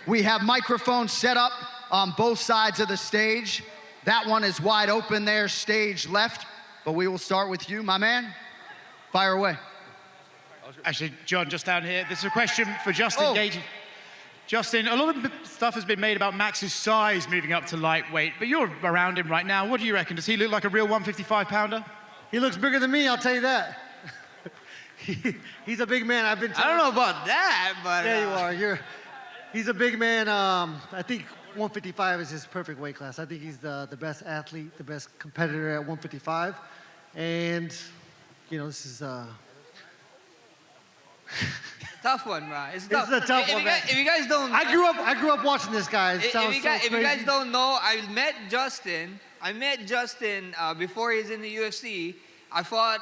We have microphones set up on both sides of the stage. That one is wide open there, stage left. But we will start with you, my man. Fire away. Actually, John, just down here. This is a question for Justin Gaethje. Justin, a lot of stuff has been made about Max's size moving up to lightweight, but you're around him right now. What do you reckon? Does he look like a real 155-pounder? He looks bigger than me, I'll tell you that. He's a big man. I don't know about that, but... There you are. He's a big man. I think 155 is his perfect weight class. I think he's the best athlete, the best competitor at 155. And, you know, this is... Tough one, bro. It's tough. This is a tough one, man. If you guys don't... I grew up watching this guy. If you guys don't know, I met Justin before he was in the UFC. I fought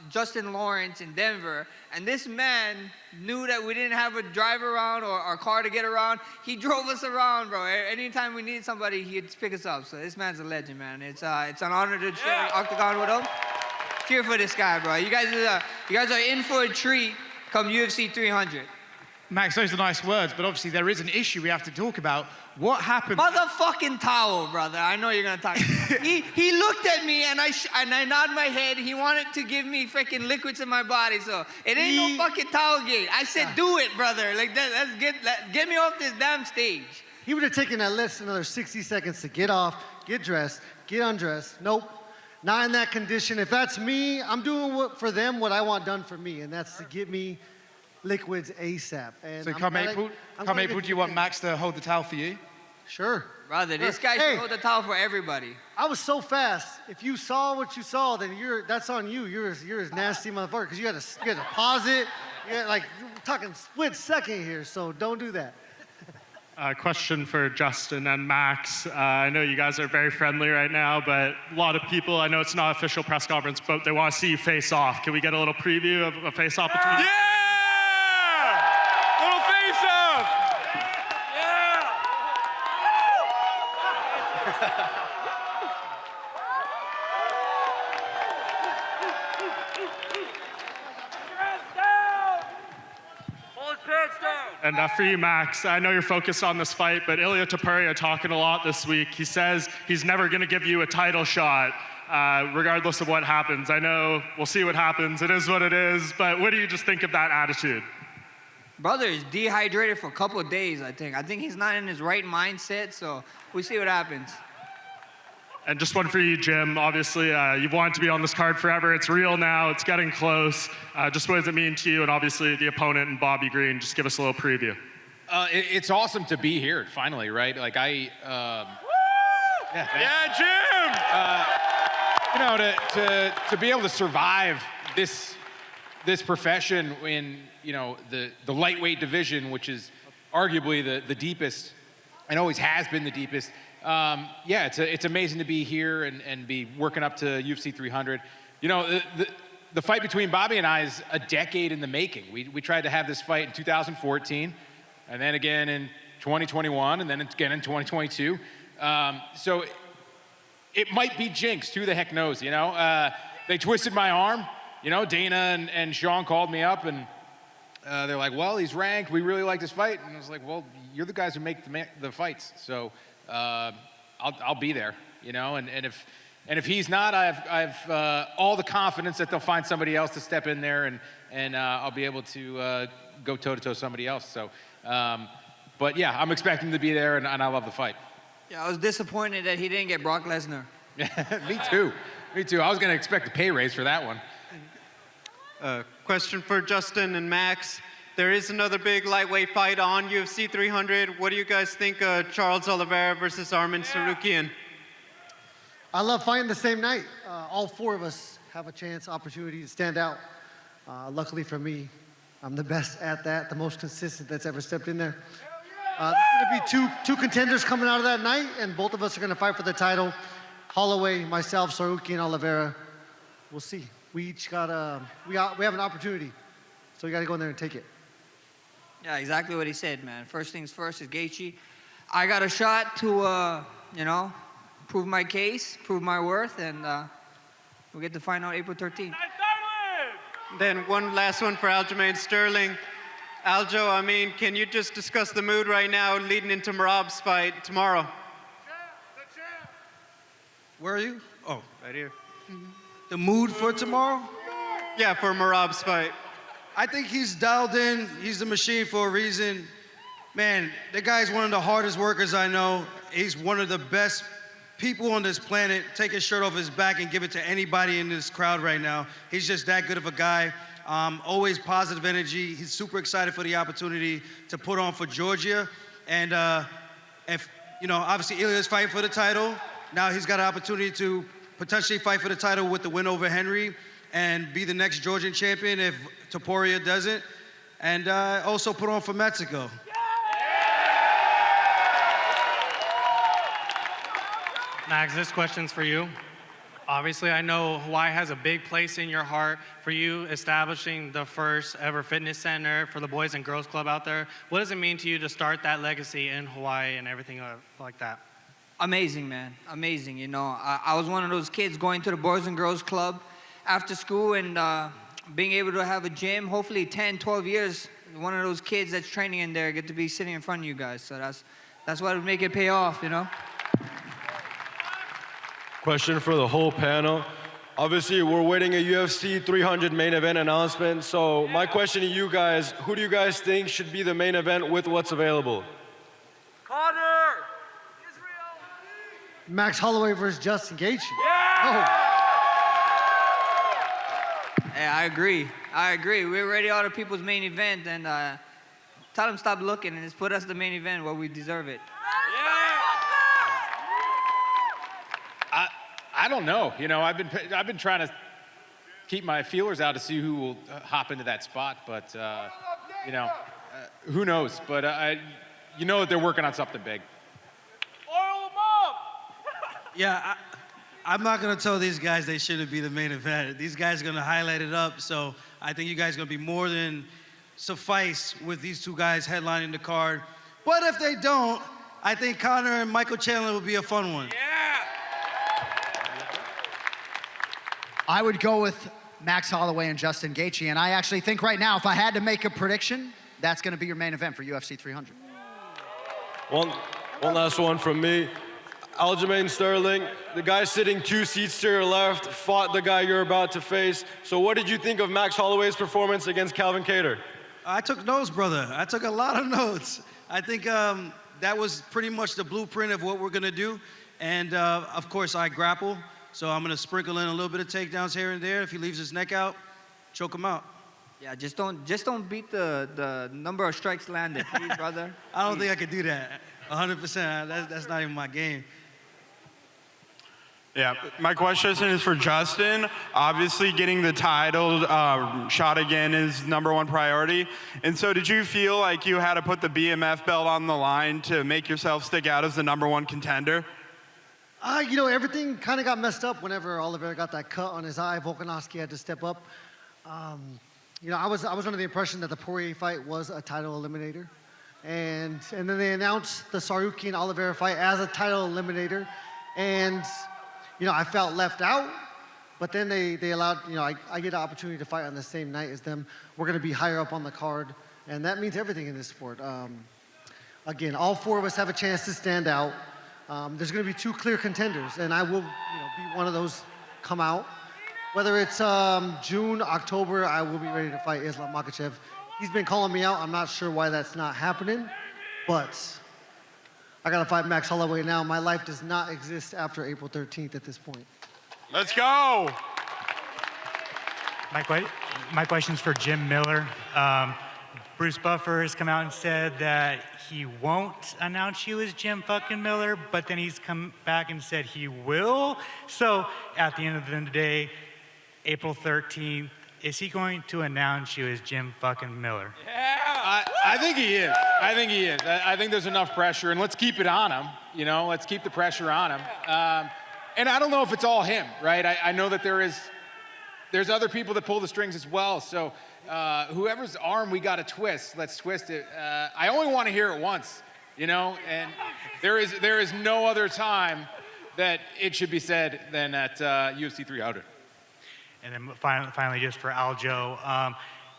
Justin Lawrence in Denver, and this man knew that we didn't have a drive around or a car to get around. He drove us around, bro. Anytime we needed somebody, he'd pick us up. So this man's a legend, man. It's an honor to share the octagon with him. Cheer for this guy, bro. You guys are in for a treat come UFC 300. Max, those are nice words, but obviously there is an issue we have to talk about. What happened? Motherfucking towel, brother. I know you're gonna talk. he looked at me and I nodded my head. He wanted to give me freaking liquids in my body, so it ain't no fucking towel game. I said, do it, brother. Like that. Get me off this damn stage. He would have taken at least another 60 seconds to get off, get dressed, get undressed. Nope, not in that condition. If that's me, I'm doing for them what I want done for me, and that's to get me liquids ASAP. And so come April, do you want Max to hold the towel for you? Sure. Brother, this guy should hold the towel for everybody. I was so fast. If you saw what you saw, then that's on you. You're as nasty motherfucker, because you had to pause it. We're talking split second here, so don't do that. Question for Justin and Max. I know you guys are very friendly right now, but a lot of people, I know it's not an official press conference, but they want to see you face off. Can we get a little preview of a face off between you? Little face off! And for you, Max, I know you're focused on this fight, but Ilia Topuria talking a lot this week. He says he's never going to give you a title shot, regardless of what happens. I know we'll see what happens. It is what it is, but what do you just think of that attitude? Brother is dehydrated for a couple of days, I think. I think he's not in his right mindset, so we'll see what happens. And just one for you, Jim. Obviously, you've wanted to be on this card forever. It's real now. It's getting close. Just what does it mean to you? And obviously, the opponent and Bobby Green. Just give us a little preview. It's awesome to be here, finally, right? Like yeah, Jim! You know, to be able to survive this profession in, you know, the lightweight division, which is arguably the deepest and always has been the deepest. Yeah, it's amazing to be here and be working up to UFC 300. You know, the fight between Bobby and I is a decade in the making. We tried to have this fight in 2014, and then again in 2021, and then again in 2022. So it might be jinxed. Who the heck knows, you know? They twisted my arm. You know, Dana and Sean called me up, and they're like, well, he's ranked. We really like this fight. And I was like, well, you're the guys who make the fights. So I'll be there, you know, and if he's not, I've all the confidence that they'll find somebody else to step in there, and I'll be able to go toe-to-toe somebody else. So, but yeah, I'm expecting to be there, and I love the fight. Yeah, I was disappointed that he didn't get Brock Lesnar. Me too. I was going to expect a pay raise for that one. Question for Justin and Max. There is another big lightweight fight on UFC 300. What do you guys think of Charles Oliveira versus Aljamain Sterling? I love fighting the same night. All four of us have a chance, opportunity to stand out. Luckily for me, I'm the best at that, the most consistent that's ever stepped in there. There's going to be two contenders coming out of that night, and both of us are going to fight for the title. Holloway, myself, Saruki, and Oliveira. We'll see. We each we have an opportunity, so we got to go in there and take it. Yeah, exactly what he said, man. First things first is Gaethje. I got a shot to, you know, prove my case, prove my worth, and we'll get to find out April 13th. Then one last one for Aljamain Sterling. Aljo, I mean, can you just discuss the mood right now leading into Merab's fight tomorrow? Where are you? Oh, Right here. the mood for tomorrow? Yeah, for Merab's fight. I think he's dialed in. He's the machine for a reason. Man, the guy's one of the hardest workers I know. He's one of the best people on this planet. Take his shirt off his back and give it to anybody in this crowd right now. He's just that good of a guy. Always positive energy. He's super excited for the opportunity to put on for Georgia. And if, obviously Ilya's fighting for the title. Now he's got an opportunity to potentially fight for the title with the win over Henry and be the next Georgian champion if Topuria doesn't. And also put on for Mexico. Max, this question's for you. Obviously, I know Hawaii has a big place in your heart for you establishing the first ever fitness center for the Boys and Girls Club out there. What does it mean to you to start that legacy in Hawaii and everything like that? Amazing, man. Amazing. I was one of those kids going to the Boys and Girls Club after school and being able to have a gym, hopefully 10, 12 years. One of those kids that's training in there, get to be sitting in front of you guys. So that's what would make it pay off, Question for the whole panel. Obviously, we're waiting a UFC 300 main event announcement. So my question to you guys, who do you guys think should be the main event with what's available? Max Holloway versus Justin Gaethje. Hey, I agree. We're ready all the people's main event and tell them stop looking and just put us the main event where we deserve it. I don't know. I've been trying to keep my feelers out to see who will hop into that spot, but who knows? But that they're working on something big. Yeah, I'm not going to tell these guys they shouldn't be the main event. These guys are going to highlight it up, so I think you guys are going to be more than suffice with these two guys headlining the card. But if they don't, I think Conor and Michael Chandler will be a fun one. I would go with Max Holloway and Justin Gaethje, and I actually think right now, if I had to make a prediction, that's going to be your main event for UFC 300. One last one from me. Aljamain Sterling, the guy sitting 2 seats to your left, fought the guy you're about to face. So what did you think of Max Holloway's performance against Calvin Kattar? I took notes, brother. I took a lot of notes. I think that was pretty much the blueprint of what we're going to do. And, of course, I grapple. So I'm going to sprinkle in a little bit of takedowns here and there. If he leaves his neck out, choke him out. Yeah, just don't beat the number of strikes landed, please, brother. I don't think I could do that. 100%. That's not even my game. Yeah, my question is for Justin. Obviously, getting the title shot again is #1 priority. And so did you feel like you had to put the BMF belt on the line to make yourself stick out as the #1 contender? Everything kind of got messed up whenever Oliveira got that cut on his eye. Volkanovski had to step up. I was under the impression that the Poirier fight was a title eliminator. And then they announced the Sarukian Oliveira fight as a title eliminator. And I felt left out, but then they allowed, I get an opportunity to fight on the same night as them. We're going to be higher up on the card, and that means everything in this sport. Again, all 4 of us have a chance to stand out. There's going to be 2 clear contenders, and I will be one of those come out. Whether it's June, October, I will be ready to fight Islam Makhachev. He's been calling me out. I'm not sure why that's not happening, but I got to fight Max Holloway now. My life does not exist after April 13th at this point. Let's go. My question's for Jim Miller. Bruce Buffer has come out and said that he won't announce you as Jim fucking Miller, but then he's come back and said he will. So at the end of the day, April 13th, is he going to announce you as Jim fucking Miller? I think he is. I think there's enough pressure, and let's keep it on him. Let's keep the pressure on him. And I don't know if it's all him, right? I know that there's other people that pull the strings as well. So whoever's arm we got to twist, let's twist it. I only want to hear it once, and there is no other time that it should be said than at UFC 300. And then finally, just for Aljo,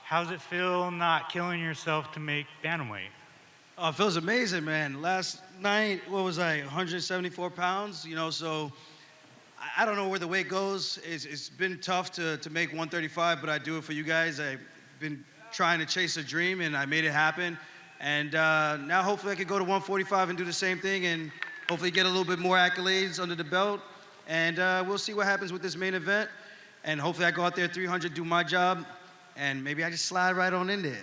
how's it feel not killing yourself to make bantamweight? Oh, it feels amazing, man. Last night, what was I, 174 pounds? You know, so I don't know where the weight goes. It's been tough to make 135, but I do it for you guys. I've been trying to chase a dream, and I made it happen. And now hopefully I can go to 145 and do the same thing, and hopefully get a little bit more accolades under the belt. And we'll see what happens with this main event. And hopefully I go out there 300, do my job, and maybe I just slide right on in there.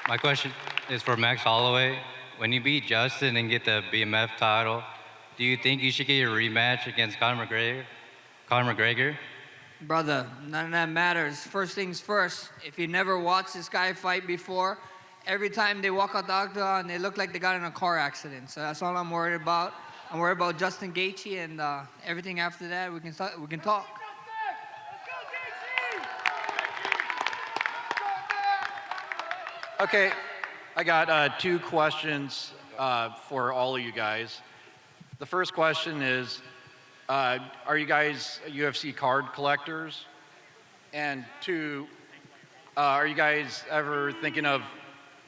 My question is for Max Holloway. When you beat Justin and get the BMF title, do you think you should get a rematch against Conor McGregor? Brother, none of that matters. First things first, if you never watched this guy fight before, every time they walk out the octagon, they look like they got in a car accident. So that's all I'm worried about. I'm worried about Justin Gaethje, and everything after that, we can talk. Okay, I got 2 questions for all of you guys. The first question is, are you guys UFC card collectors? And 2, are you guys ever thinking of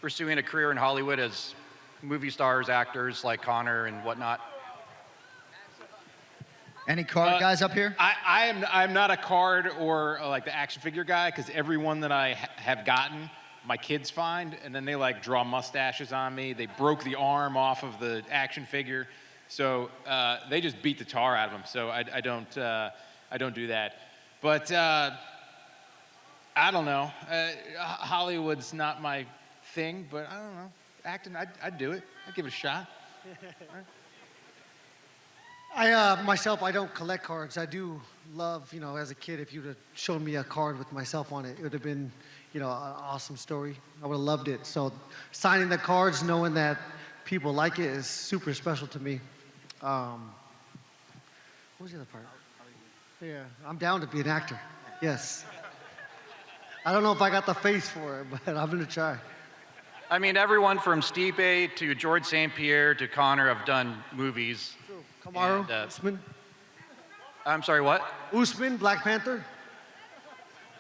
pursuing a career in Hollywood as movie stars, actors like Conor and whatnot? Any card guys up here? I'm not a card or like the action figure guy, because every one that I have gotten, my kids find, and then they like draw mustaches on me. They broke the arm off of the action figure, so they just beat the tar out of them. So I don't do that. But I don't know. Hollywood's not my thing, but I don't know. Acting, I'd do it. I'd give it a shot. Myself, I don't collect cards. I do love, as a kid, if you'd have shown me a card with myself on it, it would have been, an awesome story. I would have loved it. So signing the cards, knowing that people like it is super special to me. What was the other part? Yeah, I'm down to be an actor. Yes. I don't know if I got the face for it, but I'm going to try. I mean, everyone from Stipe to George St. Pierre to Conor have done movies. Kamaru, Usman. I'm sorry, what? Usman, Black Panther.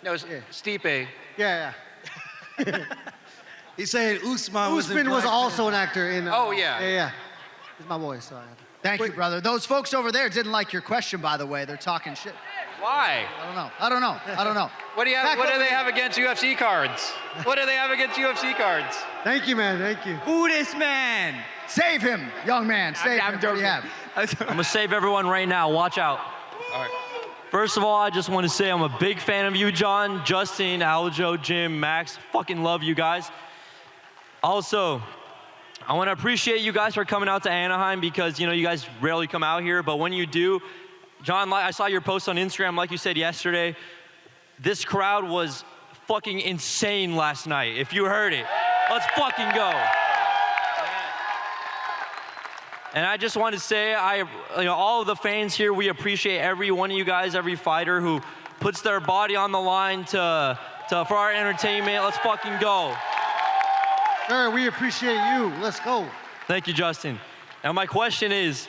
No, Stipe. Yeah. He's saying Usman was also an actor in. Oh, yeah. Yeah. He's my boy, so I had to. Thank you, brother. Those folks over there didn't like your question, by the way. They're talking shit. Why? I don't know. What do they have against UFC cards? What do they have against UFC cards? Thank you, man. Thank you. Who this man? Save him, young man. Save him. What do you have? I'm gonna save everyone right now. Watch out. All right. First of all, I just want to say I'm a big fan of you, John, Justin, Aljo, Jim, Max. Fucking love you guys. Also, I want to appreciate you guys for coming out to Anaheim, because you guys rarely come out here, but when you do, John, I saw your post on Instagram, like you said yesterday. This crowd was fucking insane last night. If you heard it, let's fucking go. And I just want to say, all of the fans here, we appreciate every one of you guys, every fighter who puts their body on the line for our entertainment. Let's fucking go. Sir, we appreciate you. Let's go. Thank you, Justin. Now, my question is,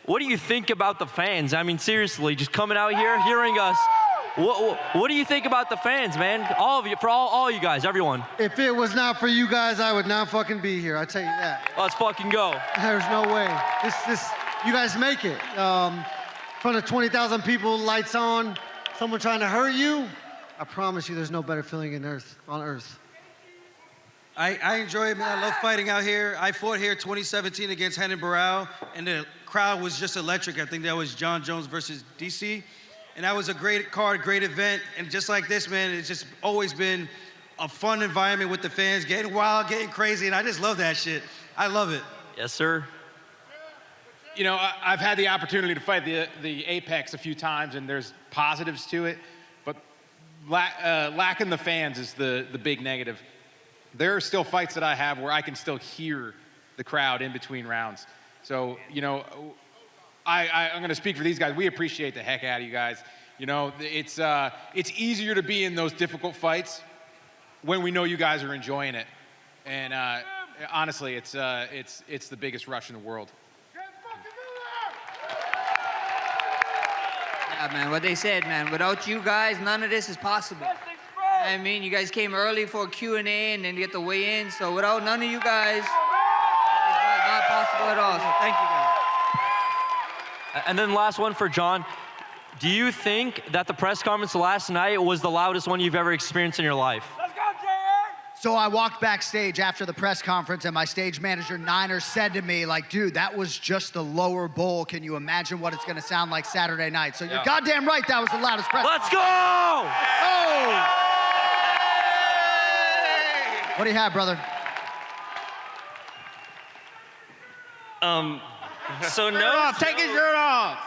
what do you think about the fans? I mean, seriously, just coming out here, hearing us. What do you think about the fans, man? All of you, for all you guys, everyone. If it was not for you guys, I would not fucking be here. I tell you that. Let's fucking go. There's no way. You guys make it. In front of 20,000 people, lights on, someone trying to hurt you. I promise you, there's no better feeling on earth. I enjoy it, man. I love fighting out here. I fought here 2017 against Renan Barão, and the crowd was just electric. I think that was John Jones versus DC. And that was a great card, great event. And just like this, man, it's just always been a fun environment with the fans, getting wild, getting crazy, and I just love that shit. I love it. Yes, sir. I've had the opportunity to fight the Apex a few times, and there's positives to it, but lacking the fans is the big negative. There are still fights that I have where I can still hear the crowd in between rounds. So, I'm going to speak for these guys. We appreciate the heck out of you guys. It's easier to be in those difficult fights when we know you guys are enjoying it. And honestly, it's the biggest rush in the world. man, what they said, man. Without you guys, none of this is possible. I mean, you guys came early for a Q&A and then you get to weigh in. So without none of you guys, it's not possible at all. So thank you guys. And then last one for Jon. Do you think that the press conference last night was the loudest one you've ever experienced in your life? So I walked backstage after the press conference and my stage manager, Niner, said to me, like, dude, that was just the lower bowl. Can you imagine what it's gonna sound like Saturday night? So you're goddamn right, that was the loudest press Let's conference. go! Oh! What do you have, brother? So Shirt off, take his shirt off.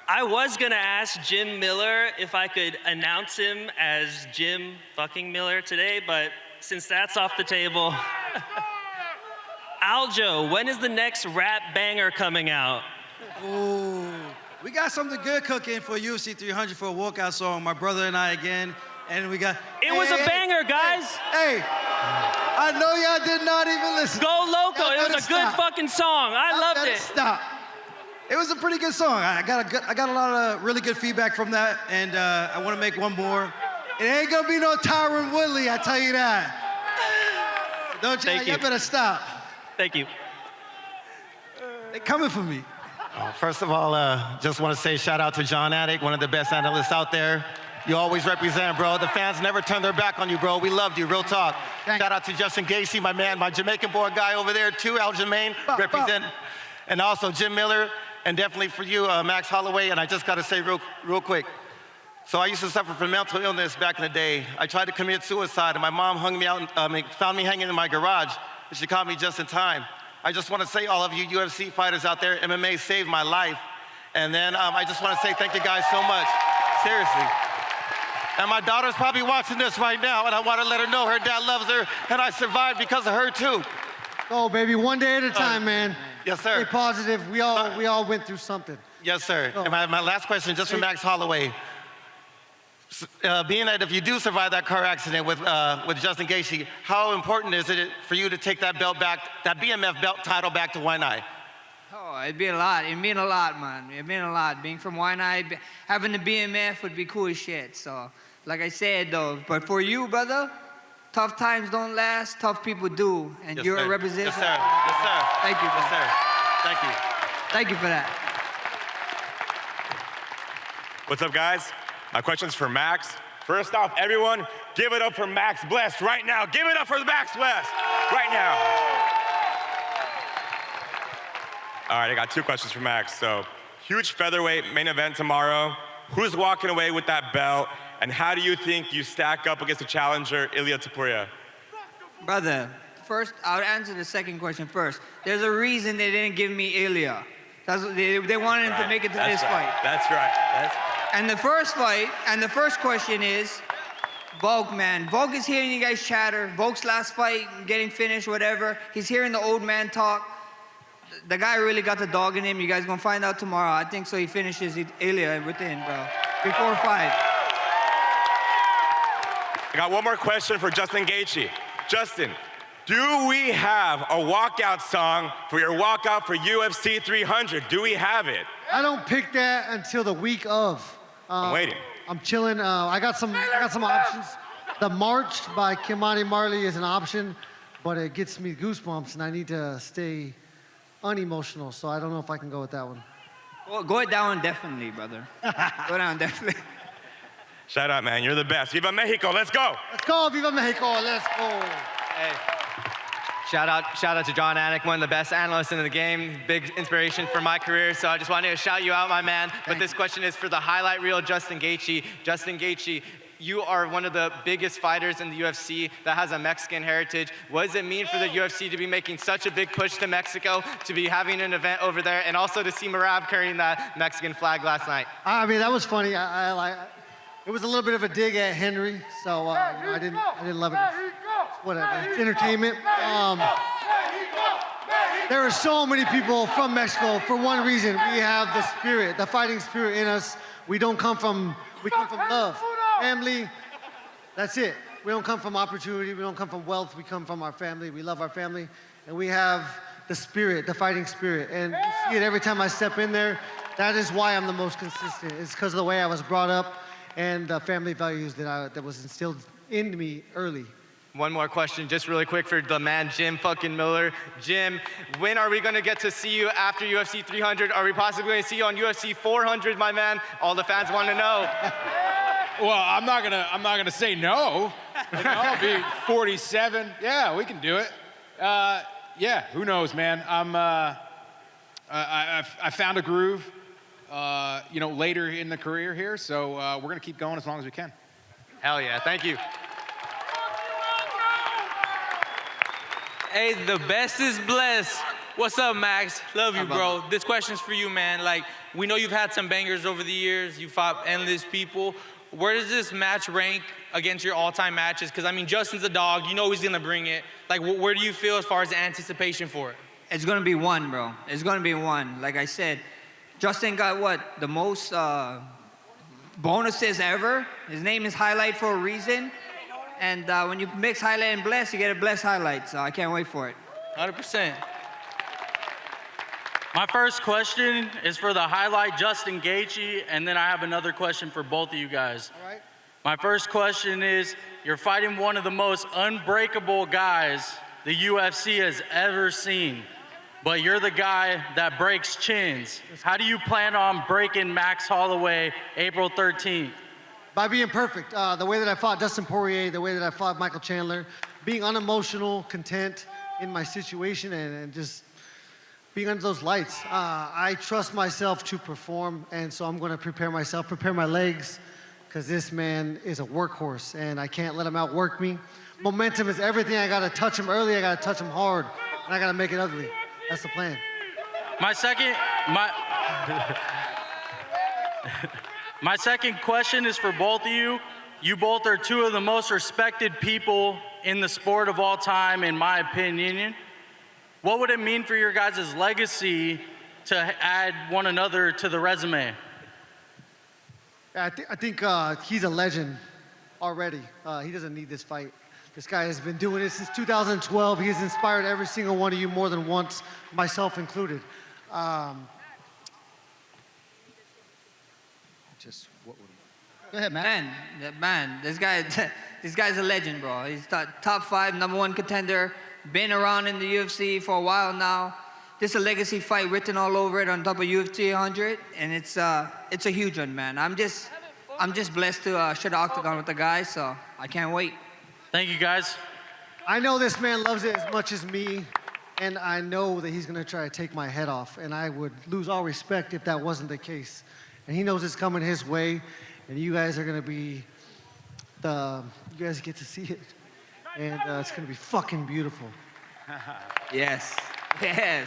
I was gonna ask Jim Miller if I could announce him as Jim fucking Miller today, but since that's off the table, Aljo, when is the next rap banger coming out? Ooh, we got something good cooking for UFC 300 for a walkout song. My brother and I again, and we got. It was a banger, guys. Hey, I know y'all did not even listen. Go Loco, Y'all it was better a good stop. fucking song. I Y'all loved better it. Stop. It was a pretty good song. I got a lot of really good feedback from that, and I want to make one more. It ain't gonna be no Tyron Woodley, I tell you that. Don't you? Thank you. Y'all better stop. Thank you. They coming for me. First of all, just want to say shout out to Jon Anik, one of the best analysts out there. You always represent, bro. The fans never turn their back on you, bro. We loved you, real talk. Shout out to Justin Gaethje, my man, my Jamaican boy guy over there too, Aljamain, represent. And also Jim Miller, and definitely for you, Max Holloway. And I just got to say real quick. So I used to suffer from mental illness back in the day. I tried to commit suicide, and my mom hung me out, found me hanging in my garage, and she caught me just in time. I just want to say, all of you UFC fighters out there, MMA saved my life. And then I just want to say thank you guys so much, seriously. And my daughter's probably watching this right now, and I want to let her know her dad loves her, and I survived because of her too. Oh, baby, one day at a time, man. Yes, sir. Stay positive. We all went through something. Yes, sir. And my last question, just for Max Holloway. Being that if you do survive that car accident with Justin Gaethje, how important is it for you to take that belt back, that BMF belt title back to Waianae? Oh, it'd be a lot. It'd mean a lot, man. It'd mean a lot. Being from Waianae, having the BMF would be cool as shit. So, like I said, though, but for you, brother, tough times don't last, tough people do. And Yes, you're sir. a representative. Yes, sir. Yes, sir. Thank you, Yes, brother. sir. Thank you. Thank you for that. What's up, guys? My question's for Max. First off, everyone, give it up for Max Blessed right now. Give it up for Max Blessed right now. All right, I got two questions for Max. So, huge featherweight main event tomorrow. Who's walking away with that belt? And how do you think you stack up against the challenger, Ilia Topuria? Brother, first, I'll answer the second question first. There's a reason they didn't give me Ilia. They wanted him to make it to this fight. That's right. And the first fight, and the first question is, Volk, man. Volk is hearing you guys chatter. Volk's last fight, getting finished, whatever. He's hearing the old man talk. The guy really got the dog in him. You guys gonna find out tomorrow. I think so he finishes Ilia within, bro. Before 5. I got one more question for Justin Gaethje. Justin, do we have a walkout song for your walkout for UFC 300? Do we have it? I don't pick that until the week of. I'm waiting. I'm chilling. I got some options. The March by Kimani Marley is an option, but it gets me goosebumps, and I need to stay unemotional, so I don't know if I can go with that one. Well, go down definitely, brother. Go down definitely. Shout out, man. You're the best. Viva Mexico. Let's go. Let's go, Viva Mexico. Let's go. Hey. Shout out to Jon Anik, one of the best analysts in the game, big inspiration for my career. So I just wanted to shout you out, my man. But this question is for the highlight reel, Justin Gaethje. Justin Gaethje, you are one of the biggest fighters in the UFC that has a Mexican heritage. What does it mean for the UFC to be making such a big push to Mexico, to be having an event over there, and also to see Merab carrying that Mexican flag last night? I mean, that was funny. It was a little bit of a dig at Henry, so I didn't love it. Whatever, it's entertainment. There are so many people from Mexico for one reason. We have the spirit, the fighting spirit in us. We come from love, family. That's it. We don't come from opportunity. We don't come from wealth. We come from our family. We love our family, and we have the spirit, the fighting spirit. And you see it every time I step in there. That is why I'm the most consistent. It's because of the way I was brought up and the family values that was instilled into me early. One more question, just really quick for the man, Jim fucking Miller. Jim, when are we gonna get to see you after UFC 300? Are we possibly gonna see you on UFC 400, my man? All the fans want to know. Well, I'm not gonna say no. You know, I'll be 47. Yeah, we can do it. Yeah, who knows, man? I found a groove, you know, later in the career here, so we're gonna keep going as long as we can. Hell yeah, thank you. Hey, the best is blessed. What's up, Max? Love you, bro. This question's for you, man. Like, we know you've had some bangers over the years. You fought endless people. Where does this match rank against your all-time matches? Because, I mean, Justin's a dog. You know he's going to bring it. Like, where do you feel as far as the anticipation for it? It's going to be one, bro. It's going to be one. Like I said, Justin got what? The most bonuses ever. His name is Highlight for a reason. And when you mix highlight and bless, you get a blessed highlight. So I can't wait for it. 100%. My first question is for the highlight Justin Gaethje, and then I have another question for both of you guys. All right. My first question is, you're fighting one of the most unbreakable guys the UFC has ever seen, but you're the guy that breaks chins. How do you plan on breaking Max Holloway April 13th? By being perfect. The way that I fought Dustin Poirier, the way that I fought Michael Chandler, being unemotional, content in my situation, and just being under those lights. I trust myself to perform, and so I'm going to prepare myself, prepare my legs, because this man is a workhorse, and I can't let him outwork me. Momentum is everything. I got to touch him early, I got to touch him hard, and I got to make it ugly. That's the plan. My second question is for both of you. You both are two of the most respected people in the sport of all time, in my opinion. What would it mean for your guys' legacy to add one another to the resume? I think he's a legend already. He doesn't need this fight. This guy has been doing it since 2012. He has inspired every single one of you more than once, myself included. Go ahead, man. Man, this guy's a legend, bro. He's top 5, #1 contender. Been around in the UFC for a while now. This is a legacy fight written all over it on UFC 300, and it's a huge one, man. I'm just blessed to share the octagon with the guys, so I can't wait. Thank you, guys. I know this man loves it as much as me, and I know that he's gonna try to take my head off, and I would lose all respect if that wasn't the case. And he knows it's coming his way, and you guys are gonna be you guys get to see it, and it's gonna be fucking beautiful. Yes, yes.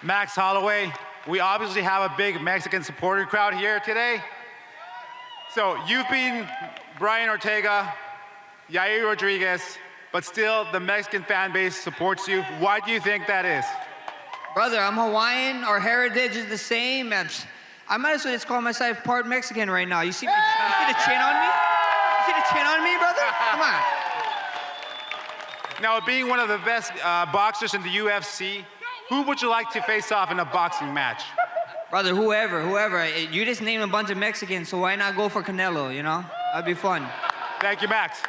Max Holloway, we obviously have a big Mexican supporter crowd here today. So you've beaten Brian Ortega, Yair Rodriguez, but still the Mexican fan base supports you. Why do you think that is? Brother, I'm Hawaiian. Our heritage is the same. I might as well just call myself part Mexican right now. You see the chin on me? You see the chin on me, brother? Come on. Now, being one of the best boxers in the UFC, who would you like to face off in a boxing match? Brother, whoever. You just named a bunch of Mexicans, so why not go for Canelo, you know? That'd be fun. Thank you, Max.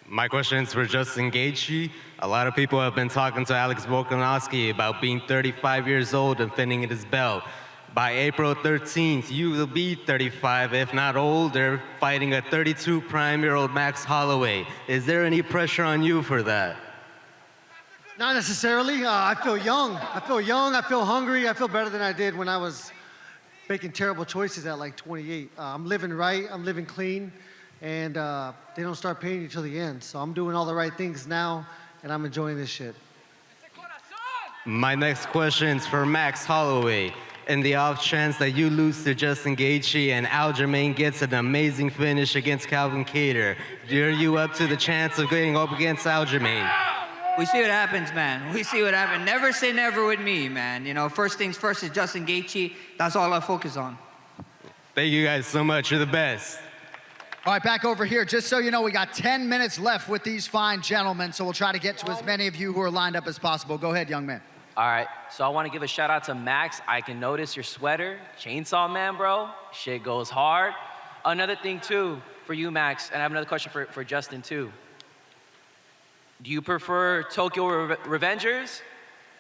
My question is for Justin Gaethje. A lot of people have been talking to Alex Volkanovski about being 35 years old and finishing his belt. By April 13th, you will be 35, if not older, fighting a 32 prime-year-old Max Holloway. Is there any pressure on you for that? Not necessarily. I feel young. I feel hungry. I feel better than I did when I was making terrible choices at like 28. I'm living right. I'm living clean. And they don't start paying you till the end. So I'm doing all the right things now, and I'm enjoying this shit. My next question is for Max Holloway. In the off chance that you lose to Justin Gaethje and Aljamain gets an amazing finish against Calvin Kattar, are you up to the chance of getting up against Aljamain? We see what happens, man. We see what happens. Never say never with me, man. You know, first things first is Justin Gaethje. That's all I focus on. Thank you guys so much. You're the best. All right, back over here. Just so you know, we got 10 minutes left with these fine gentlemen, so we'll try to get to as many of you who are lined up as possible. Go ahead, young man. All right, so I want to give a shout out to Max. I can notice your sweater, Chainsaw Man, bro. Shit goes hard. Another thing too, for you, Max, and I have another question for Justin too. Do you prefer Tokyo Revengers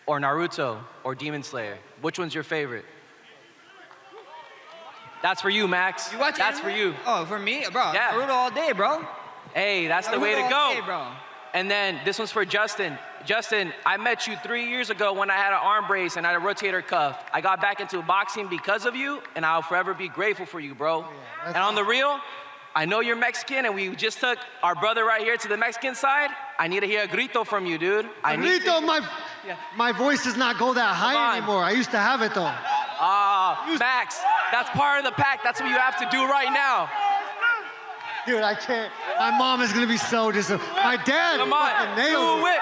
or Naruto or Demon Slayer? Which one's your favorite? That's for you, Max. You watch That's anime? for you. Oh, for me? Bro, Yeah. Naruto all day, bro. Hey, that's the Naruto way to all go. day, bro. And then this one's for Justin. Justin, I met you 3 years ago when I had an arm brace and I had a rotator cuff. I got back into boxing because of you, and I'll forever be grateful for you, bro. And on the real, I know you're Mexican, and we just took our brother right here to the Mexican side. I need to hear a grito from you, dude. Grito, my voice does not go that high anymore. I used to have it though. Max, that's part of the pack. That's what you have to do right now. Dude, I can't. My mom is gonna be so disappointed. My dad Come on, fucking nailed do it. it.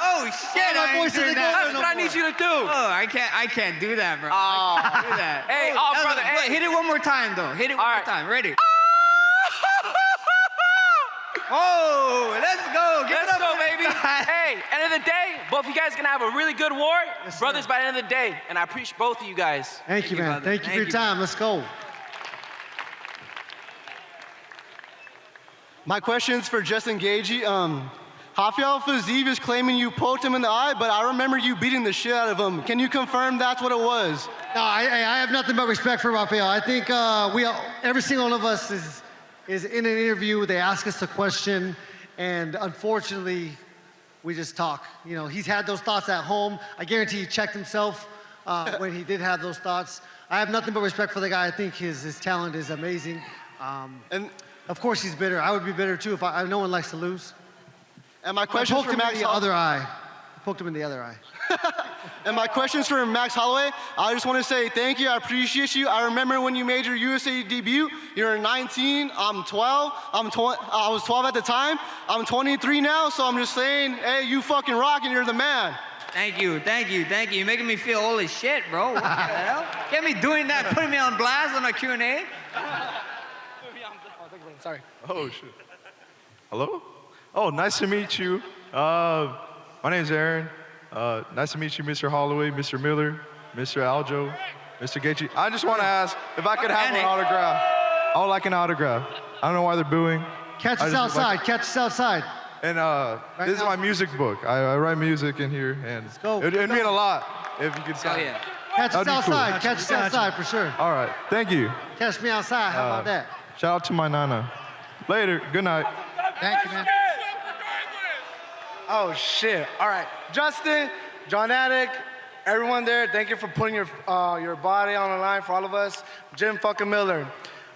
Oh shit! my I voice ain't doing isn't that. going That's what I need you to do. Oh, I can't do that, bro. I can't do that. Hey, brother, hey. Hit it one more time, though. Hit it one more time. Ready? Oh, let's go. Give it Let's up go, for baby. this guy. Hey, end of the day, both of you guys gonna have a really good war. Brothers by the end of the day, and I appreciate both of you guys. Thank you, man. Thank you for your time. Let's go. My question's for Justin Gaethje. Rafael Fiziev is claiming you poked him in the eye, but I remember you beating the shit out of him. Can you confirm that's what it was? No, I have nothing but respect for Rafael. I think every single one of us is in an interview. They ask us a question, and unfortunately, we just talk. You know, he's had those thoughts at home. I guarantee he checked himself when he did have those thoughts. I have nothing but respect for the guy. I think his talent is amazing. And of course, he's bitter. I would be bitter too if no one likes to lose. And my question I poked for him Max in the other eye. I poked him in the other eye. And my question's for Max Holloway. I just want to say thank you. I appreciate you. I remember when you made your UFC debut. You were 19. I'm 12. I was 12 at the time. I'm 23 now. So I'm just saying, hey, you fucking rock and you're the man. Thank you, thank you, thank you. You're making me feel old as shit, bro. What the hell? Get me doing that, putting me on blast on my Q&A. Sorry. Oh, shit. Hello? Oh, nice to meet you. My name's Aaron. Nice to meet you, Mr. Holloway, Mr. Miller, Mr. Aljo, Mr. Gaethje. I just want to ask if I could have an autograph. I would like an autograph. I don't know why they're booing. Catch us outside. Catch us outside. And this is my music book. I write music in here, and it'd mean a lot if you could sign it. Catch us That'd be cool. outside. Catch us outside for sure. All right. Thank you. Catch me outside. How about that? Shout out to my nana. Later. Good night. Thank you, man. Oh, shit. All right. Justin, Jon Anik, everyone there, thank you for putting your body on the line for all of us. Jim fucking Miller,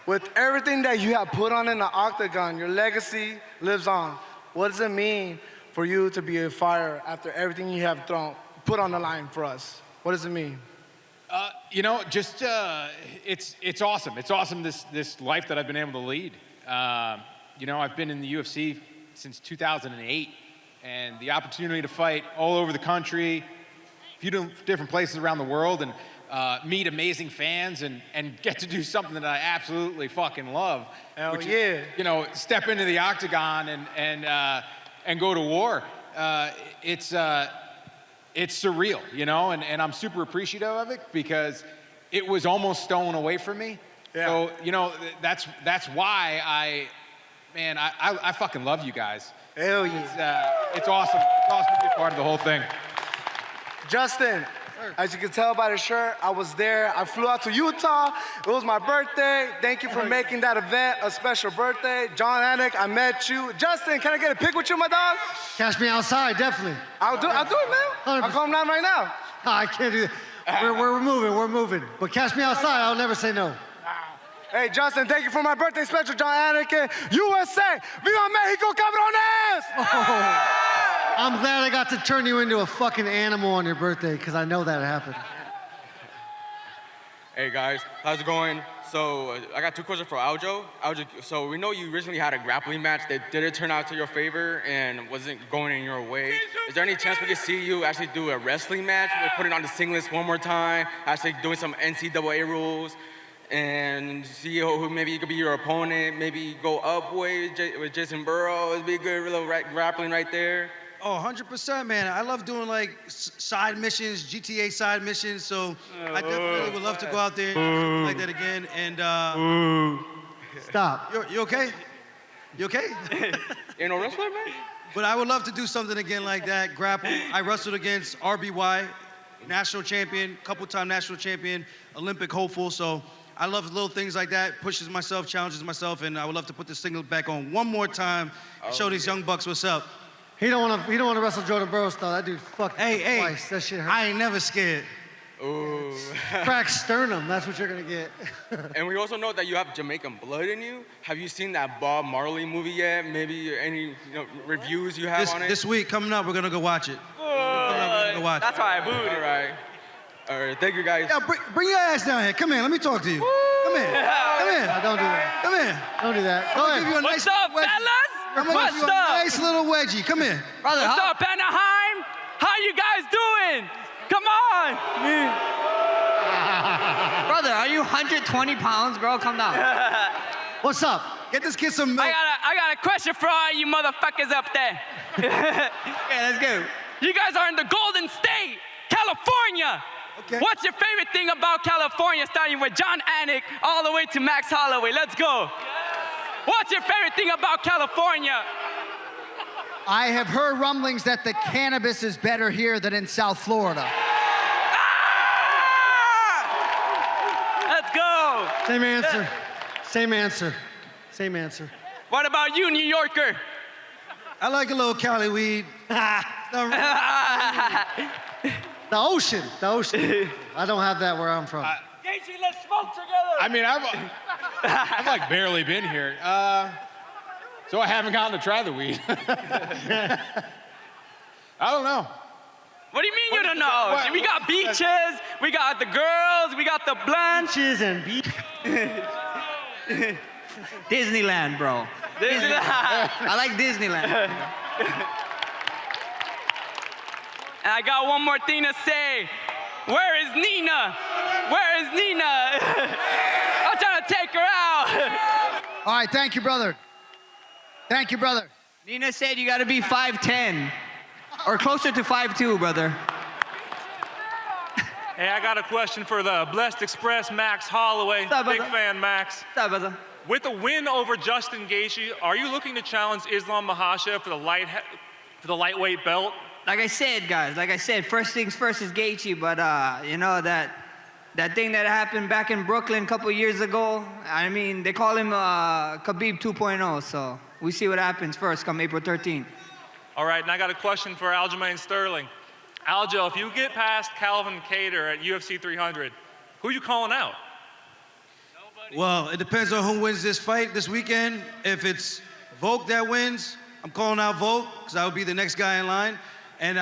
with everything that you have put on in the octagon, your legacy lives on. What does it mean for you to be a fighter after everything you have put on the line for us? What does it mean? You know, just it's awesome. It's awesome this life that I've been able to lead. You know, I've been in the UFC since 2008, and the opportunity to fight all over the country, a few different places around the world, and meet amazing fans and get to do something that I absolutely fucking love. Hell yeah. You know, step into the octagon and go to war. It's surreal, you know, and I'm super appreciative of it because it was almost stolen away from me. Yeah. So, you know, that's why I fucking love you guys. Hell yeah. It's awesome. It's awesome to be a part of the whole thing. Justin, as you can tell by the shirt, I was there. I flew out to Utah. It was my birthday. Thank you for making that event a special birthday. Jon Anik, I met you. Justin, can I get a pic with you, my dog? Catch me outside, definitely. I'll do it, man. I'll come down right now. No, I can't do that. We're moving. But catch me outside, I'll never say no. Hey, Justin, thank you for my birthday special, Jon Anik. USA, Viva Mexico, cabrones! Oh, I'm glad I got to turn you into a fucking animal on your birthday, because I know that happened. Hey guys, how's it going? So I got two questions for Aljo. Aljo, so we know you recently had a grappling match that didn't turn out to your favor and wasn't going in your way. Is there any chance we could see you actually do a wrestling match, put it on the singlets one more time, actually doing some NCAA rules, and see who maybe you could be your opponent, maybe go up with Jason Burrow? It'd be a good little grappling right there. Oh, 100%, man. I love doing like side missions, GTA side missions. So I definitely would love to go out there and do something like that again. And Stop. You okay? You okay? Ain't no wrestler, man. But I would love to do something again like that. Grapple. I wrestled against RBY, national champion, couple-time national champion, Olympic hopeful. So I love little things like that. Pushes myself, challenges myself, and I would love to put the singlet back on one more time and show these young bucks what's up. He don't want to wrestle Jordan Burroughs though. That dude fucked twice. That shit hurt. I ain't never scared. Ooh. Crack sternum. That's what you're gonna get. And we also know that you have Jamaican blood in you. Have you seen that Bob Marley movie yet? Maybe any reviews you have on it? This week coming up, we're gonna go watch it. That's why I booed. All right. Thank you guys. Yeah, bring your ass down here. Come here. Let me talk to you. Come here. Come here. Don't do that. Come here. Don't do that. I'm gonna give you a What's nice up, wedgie. fellas? I'm gonna give you a nice little wedgie. Come here. What's up, Anaheim? How you guys doing? Come on. Brother, are you 120 pounds, bro? Come down. What's up? Get this kid some milk. I got a question for all you motherfuckers up there. Okay, let's go. You guys are in the Golden State, California. Okay. What's your favorite thing about California, starting with Jon Anik all the way to Max Holloway? Let's go. What's your favorite thing about California? I have heard rumblings that the cannabis is better here than in South Florida. Let's go. Same answer. Same answer. Same answer. What about you, New Yorker? I like a little Cali weed. The ocean. The ocean. I don't have that where I'm from. Gaethje, let's smoke together. I mean, I've like barely been here, so I haven't gotten to try the weed. I don't know. What do you mean you don't know? We got beaches, we got the girls, we got the blonde. Beaches and beach. Disneyland, bro. Disneyland. I like Disneyland. And I got one more thing to say. Where is Nina? Where is Nina? I'm trying to take her out. All right, thank you, brother. Thank you, brother. Nina said you gotta be 5'10", or closer to 5'2", brother. Hey, I got a question for the Blessed Express, Max Holloway. Big fan, Max. What's up, brother? With a win over Justin Gaethje, are you looking to challenge Islam Makhachev for the lightweight belt? Like I said, guys, first things first is Gaethje, but you know that thing that happened back in Brooklyn a couple years ago, I mean, they call him Khabib 2.0, so we see what happens first come April 13th. All right, and I got a question for Aljamain Sterling. Aljo, if you get past Calvin Kattar at UFC 300, who are you calling out? Well, it depends on who wins this fight this weekend. If it's Volk that wins, I'm calling out Volk, because I would be the next guy in line. And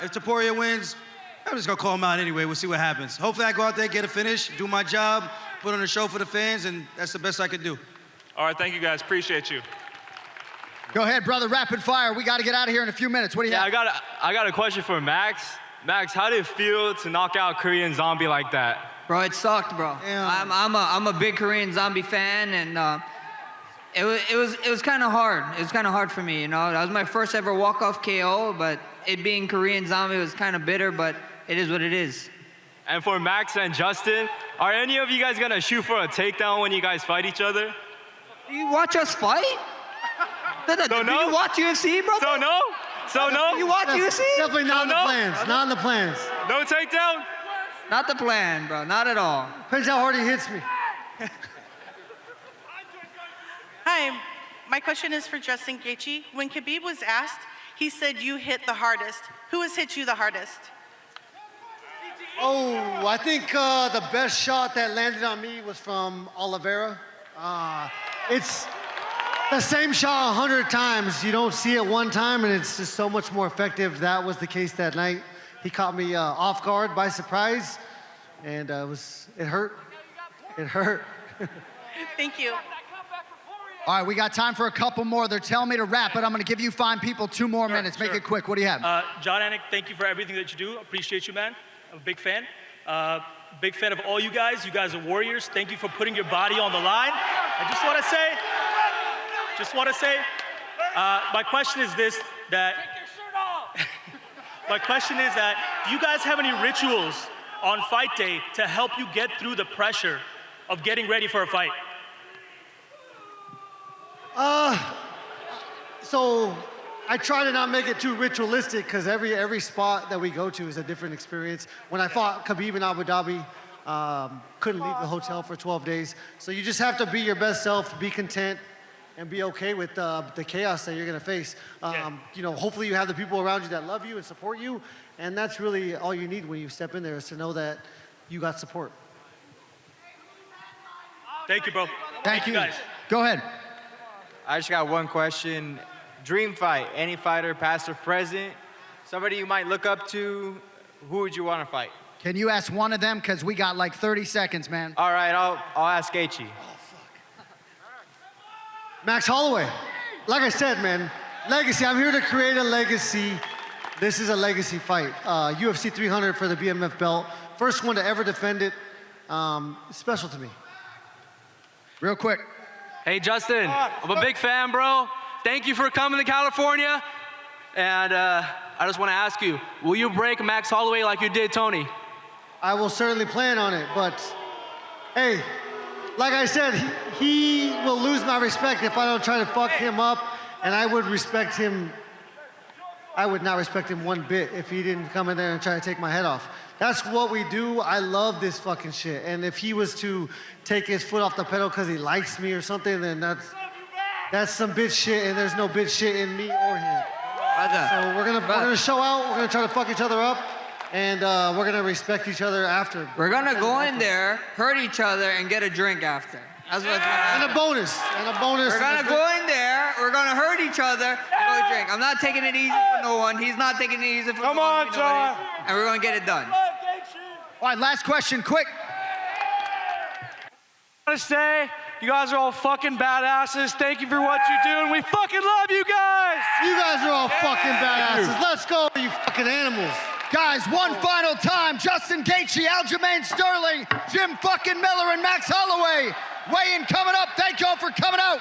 if Topuria wins, I'm just gonna call him out anyway. We'll see what happens. Hopefully I go out there, get a finish, do my job, put on a show for the fans, and that's the best I can do. All right, thank you guys, appreciate you. Go ahead, brother, rapid fire. We gotta get out of here in a few minutes. What do you have? I got a question for Max. Max, how did it feel to knock out Korean Zombie like that? Bro, it sucked, bro. I'm a big Korean Zombie fan, and it was kind of hard. It was kind of hard for me, you know. That was my first ever walk-off KO, but it being Korean Zombie was kind of bitter, but it is what it is. And for Max and Justin, are any of you guys gonna shoot for a takedown when you guys fight each other? Do you watch us fight? Do you watch UFC, bro? So no? So no? Do you watch UFC? Definitely not in the plans. Not in the plans. No takedown? Not the plan, bro. Not at all. Depends how hard he hits me. Hi, my question is for Justin Gaethje. When Khabib was asked, he said you hit the hardest. Who has hit you the hardest? Oh, I think the best shot that landed on me was from Oliveira. It's the same shot 100 times. You don't see it one time, and it's just so much more effective. That was the case that night. He caught me off guard by surprise, and it hurt. It hurt. Thank you. All right, we got time for a couple more. They're telling me to wrap it. I'm going to give you fine people 2 more minutes. Make it quick. What do you have? Jon Anik, thank you for everything that you do. Appreciate you, man. I'm a big fan. Big fan of all you guys. You guys are warriors. Thank you for putting your body on the line. I just want to say, my question is this, that, my question is that, do you guys have any rituals on fight day to help you get through the pressure of getting ready for a fight? So I try to not make it too ritualistic because every spot that we go to is a different experience. When I fought Khabib in Abu Dhabi, couldn't leave the hotel for 12 days. So you just have to be your best self, be content, and be okay with the chaos that you're gonna face. You know, hopefully you have the people around you that love you and support you, and that's really all you need when you step in there, is to know that you got support. Thank you, bro. Thank you. Guys. Go ahead. I just got one question. Dream fight, any fighter, past or present, somebody you might look up to, who would you want to fight? Can you ask one of them? Because we got like 30 seconds, man. All right, I'll ask Gaethje. Max Holloway. Like I said, man, legacy. I'm here to create a legacy. This is a legacy fight. UFC 300 for the BMF belt. First one to ever defend it. Special to me. Real quick. Hey, Justin, I'm a big fan, bro. Thank you for coming to California. And I just want to ask you, will you break Max Holloway like you did Tony? I will certainly plan on it, but hey, like I said, he will lose my respect if I don't try to fuck him up, and I would respect him. I would not respect him one bit if he didn't come in there and try to take my head off. That's what we do. I love this fucking shit. And if he was to take his foot off the pedal because he likes me or something, then that's some bitch shit, and there's no bitch shit in me or him. So we're gonna show out. We're gonna try to fuck each other up, and we're gonna respect each other after. We're gonna go in there, hurt each other, and get a drink after. That's what's gonna happen. And a bonus. We're gonna go in there, we're gonna hurt each other, and go drink. I'm not taking it easy for no one. He's not taking it easy for no one. Come on, Jon. And we're gonna get it done. All right, last question, quick. I want to say, you guys are all fucking badasses. Thank you for what you do, and we fucking love you guys. You guys are all fucking badasses. Let's go, you fucking animals. Guys, one final time. Justin Gaethje, Aljamain Sterling, Jim fucking Miller, and Max Holloway. Weigh-in coming up. Thank y'all for coming out.